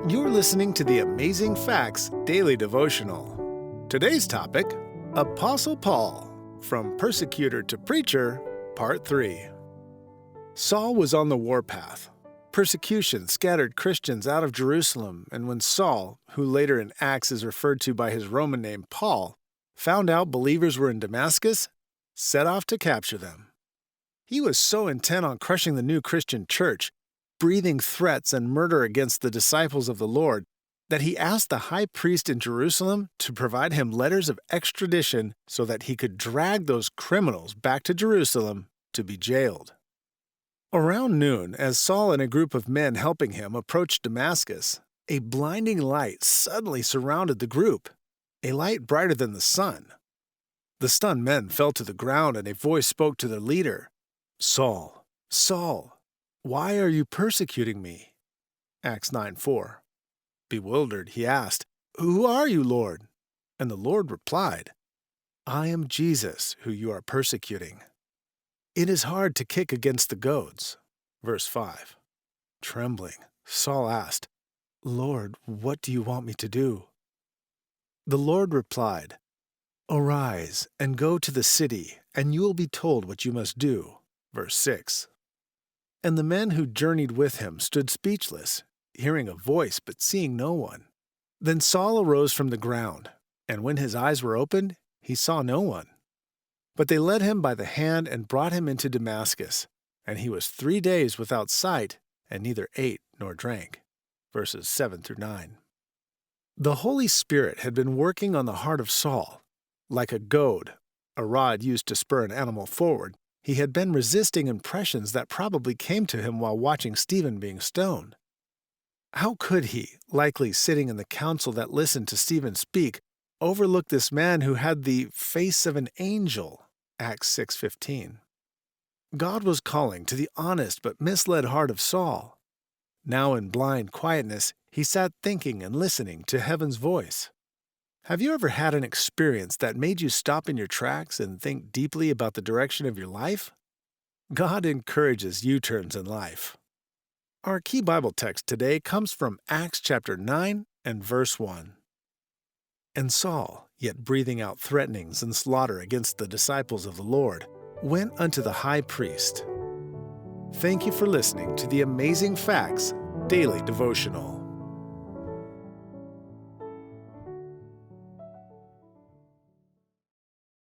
You're listening to the Amazing Facts Daily Devotional. Today's topic, Apostle Paul, from Persecutor to Preacher, Part 3. Saul was on the warpath. Persecution scattered Christians out of Jerusalem, and when Saul, who later in Acts is referred to by his Roman name Paul, found out believers were in Damascus, set off to capture them. He was so intent on crushing the new Christian church, breathing threats and murder against the disciples of the Lord, that he asked the high priest in Jerusalem to provide him letters of extradition so that he could drag those criminals back to Jerusalem to be jailed. Around noon, as Saul and a group of men helping him approached Damascus, a blinding light suddenly surrounded the group, a light brighter than the sun. The stunned men fell to the ground, and a voice spoke to their leader, "Saul, Saul, why are you persecuting me?" Acts 9:4. Bewildered, he asked, "Who are you, Lord?" And the Lord replied, "I am Jesus, who you are persecuting. It is hard to kick against the goads." Verse 5. Trembling, Saul asked, "Lord, what do you want me to do?" The Lord replied, "Arise and go to the city, and you will be told what you must do." Verse 6. And the men who journeyed with him stood speechless, hearing a voice but seeing no one. Then Saul arose from the ground, and when his eyes were opened, he saw no one. But they led him by the hand and brought him into Damascus, and he was 3 days without sight, and neither ate nor drank. Verses 7 through 9. The Holy Spirit had been working on the heart of Saul. Like a goad, a rod used to spur an animal forward, he had been resisting impressions that probably came to him while watching Stephen being stoned. How could he, likely sitting in the council that listened to Stephen speak, overlook this man who had the face of an angel? Acts 6:15. God was calling to the honest but misled heart of Saul. Now in blind quietness, he sat thinking and listening to heaven's voice. Have you ever had an experience that made you stop in your tracks and think deeply about the direction of your life? God encourages U-turns in life. Our key Bible text today comes from Acts chapter 9 and verse 1. And Saul, yet breathing out threatenings and slaughter against the disciples of the Lord, went unto the high priest. Thank you for listening to the Amazing Facts Daily Devotional.